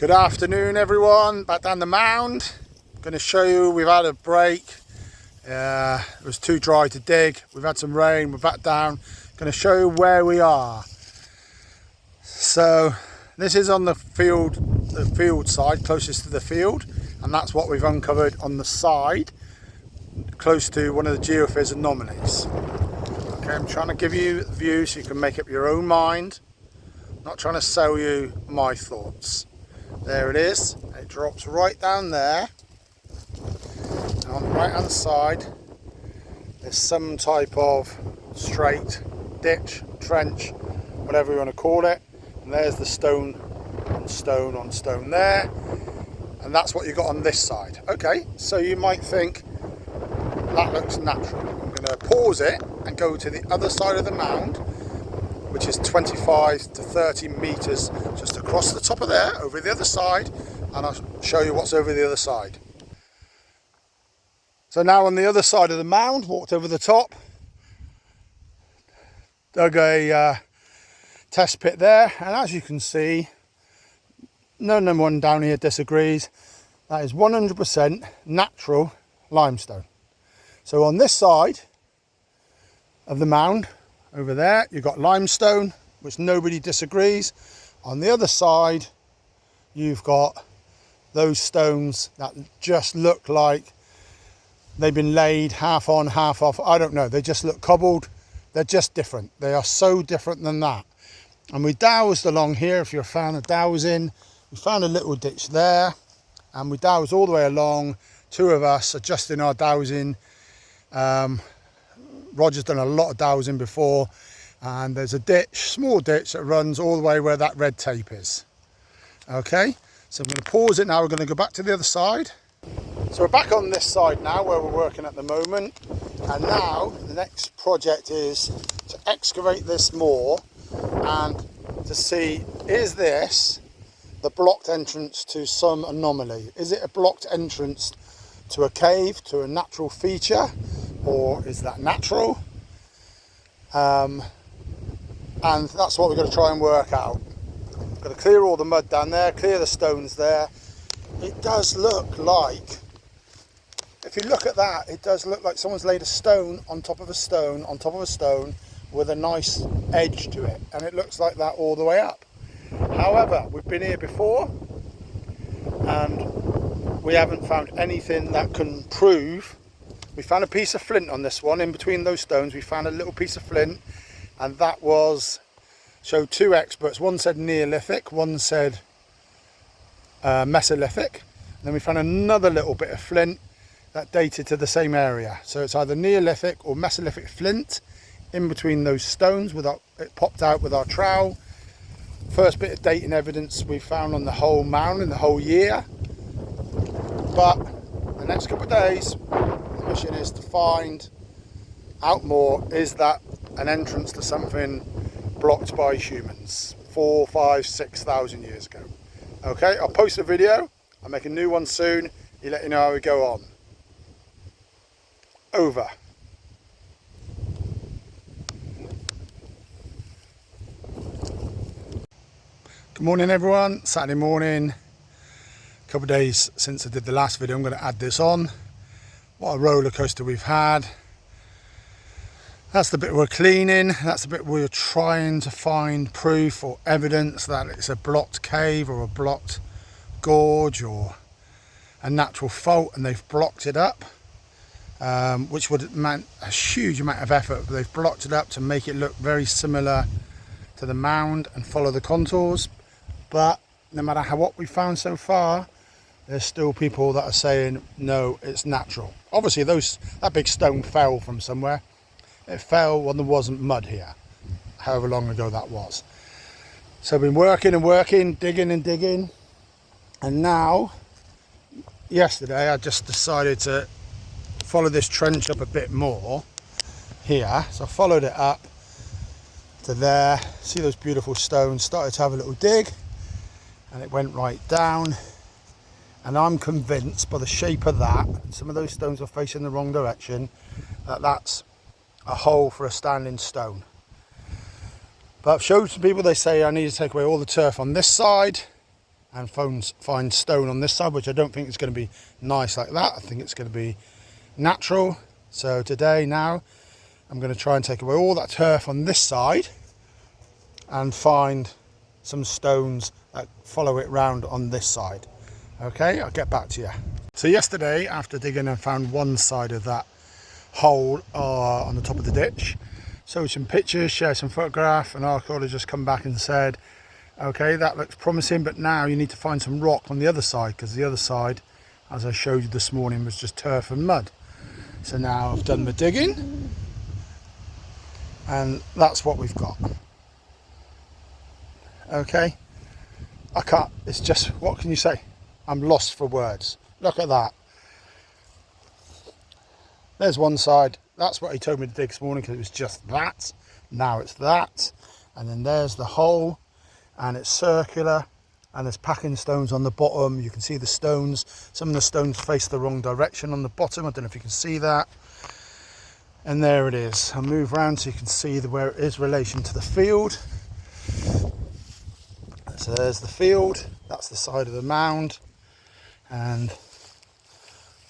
Good afternoon everyone, back down the mound. Going to show you, we've had a break. It was too dry to dig. We've had some rain, we're back down. Going to show you where we are. So this is on the field side, closest to the field, and that's what we've uncovered on the side, close to one of the geophys anomalies. Okay, I'm trying to give you the view so you can make up your own mind. Not trying to sell you my thoughts. There it is. It drops right down there. And on the right hand side there's some type of straight ditch, trench, whatever you want to call it. And there's the stone on stone on stone there. And that's what you got on this side. Okay, so you might think that looks natural. I'm going to pause it and go to the other side of the mound, which is 25 to 30 meters just across the top of there, over the other side, and I'll show you what's over the other side. So now on the other side of the mound, walked over the top, dug a test pit there, and as you can see, no one down here disagrees, that is 100% natural limestone. So on this side of the mound, over there, you've got limestone, which nobody disagrees. On the other side, you've got those stones that just look like they've been laid half on, half off. I don't know. They just look cobbled. They're just different. They are so different than that. And we dowsed along here. If you're a fan of dowsing, we found a little ditch there, and we dowsed all the way along. Two of us adjusting our dowsing. Roger's done a lot of dowsing before, and there's a ditch, small ditch that runs all the way where that red tape is. Okay, so I'm going to pause it now. We're going to go back to the other side. So we're back on this side now where we're working at the moment, and now the next project is to excavate this more and to see, is this the blocked entrance to some anomaly? Is it a blocked entrance to a cave, to a natural feature? Or is that natural? And that's what we're going to try and work out. We're going to clear all the mud down there, clear the stones there. It does look like, if you look at that, it does look like someone's laid a stone on top of a stone on top of a stone with a nice edge to it, and it looks like that all the way up. However, we've been here before and we haven't found anything that can prove. We found a piece of flint on this one. In between those stones we found a little piece of flint, and that showed two experts. One said Neolithic, one said Mesolithic. And then we found another little bit of flint that dated to the same area. So it's either Neolithic or Mesolithic flint in between those stones. It popped out with our trowel. First bit of dating evidence we found on the whole mound in the whole year. But the next couple of days, the mission is to find out more. Is that an entrance to something blocked by humans 4, 5, 6,000 years ago? Okay, I'll post a video. I'll make a new one soon. Let you know how we go on. Over. Good morning everyone. Saturday morning. A couple of days since I did the last video. I'm going to add this on. What a roller coaster we've had. That's the bit we're cleaning. That's the bit we're trying to find proof or evidence that it's a blocked cave or a blocked gorge or a natural fault, and they've blocked it up, which would mean a huge amount of effort. They've blocked it up to make it look very similar to the mound and follow the contours. But no matter what we found so far, there's still people that are saying no, it's natural. Obviously that big stone fell from somewhere. It fell when there wasn't mud here, however long ago that was. So I've been working and working, digging and digging, and now yesterday I just decided to follow this trench up a bit more here. So I followed it up to there, see those beautiful stones, started to have a little dig, and it went right down. And I'm convinced by the shape of that, some of those stones are facing the wrong direction, that that's a hole for a standing stone. But I've showed some people, they say I need to take away all the turf on this side, and find stone on this side, which I don't think is going to be nice like that. I think it's going to be natural. So today, now, I'm going to try and take away all that turf on this side and find some stones that follow it round on this side. Okay, I'll get back to you. So yesterday, after digging, I found one side of that hole on the top of the ditch. So some pictures, shared some photograph, and archaeologist come back and said, okay, that looks promising, but now you need to find some rock on the other side, because the other side, as I showed you this morning, was just turf and mud. So now I've done the digging, and that's what we've got. Okay, I can't, it's just, what can you say? I'm lost for words. Look at that. There's one side. That's what he told me to dig this morning, because it was just that. Now it's that. And then there's the hole, and it's circular, and there's packing stones on the bottom. You can see the stones. Some of the stones face the wrong direction on the bottom. I don't know if you can see that. And there it is. I'll move around so you can see where it is in relation to the field. So there's the field. That's the side of the mound. And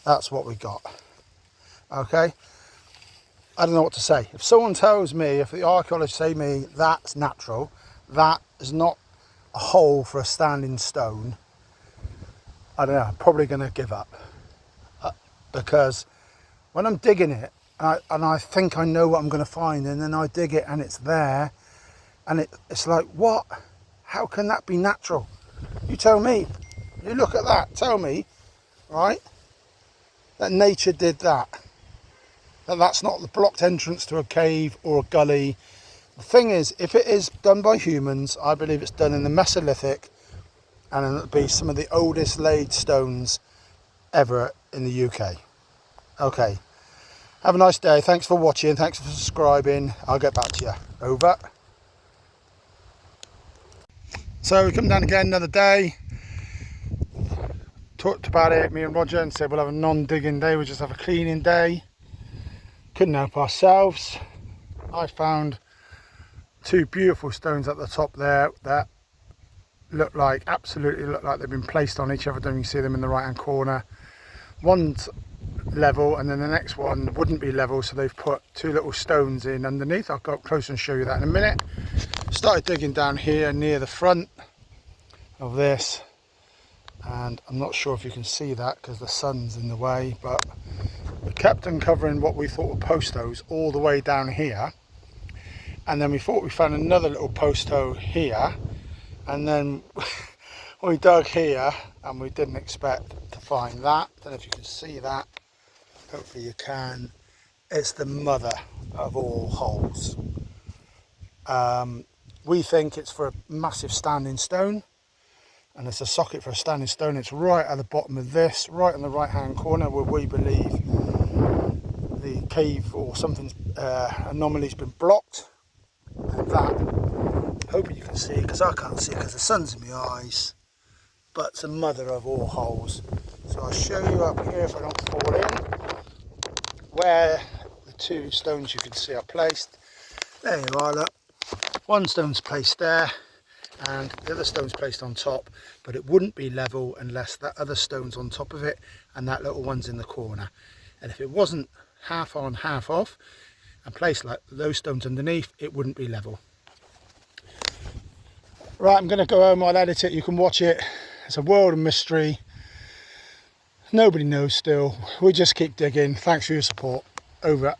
that's what we got. Okay, I don't know what to say. If someone tells me, if the archaeologists say to me that's natural, that is not a hole for a standing stone, I don't know, I'm probably going to give up. Because when I'm digging it, and I think I know what I'm going to find, and then I dig it and it's there, and it's like, what? How can that be natural? You tell me. You look at that, tell me, right, that nature did that. That's not the blocked entrance to a cave or a gully. The thing is, if it is done by humans, I believe it's done in the Mesolithic, and it'll be some of the oldest laid stones ever in the UK. Okay, have a nice day. Thanks for watching. Thanks for subscribing. I'll get back to you. Over. So we come down again another day. Talked about it, me and Roger, and said we'll have a non-digging day. We'll just have a cleaning day. Couldn't help ourselves. I found two beautiful stones at the top there that absolutely look like they've been placed on each other. Don't you see them in the right hand corner? One's level, and then the next one wouldn't be level, so they've put two little stones in underneath. I'll go up close and show you that in a minute. Started digging down here near the front of this, and I'm not sure if you can see that because the sun's in the way, but we kept uncovering what we thought were post holes all the way down here, and then we thought we found another little post hole here, and then we dug here and we didn't expect to find that. I don't know if you can see that, hopefully you can. It's the mother of all holes. We think it's for a massive standing stone, and it's a socket for a standing stone. It's right at the bottom of this, right in the right hand corner, where we believe the cave or something anomaly's been blocked. And that, hoping you can see, because I can't see because the sun's in my eyes, but it's the mother of all holes. So I'll show you up here, if I don't fall in, where the two stones you can see are placed. There you are, look. One stone's placed there and the other stone's placed on top, but it wouldn't be level unless that other stone's on top of it and that little one's in the corner. And if it wasn't half on, half off, and placed like those stones underneath, it wouldn't be level. Right, I'm going to go home, I'll edit it, you can watch it. It's a world of mystery. Nobody knows still. We just keep digging. Thanks for your support. Over.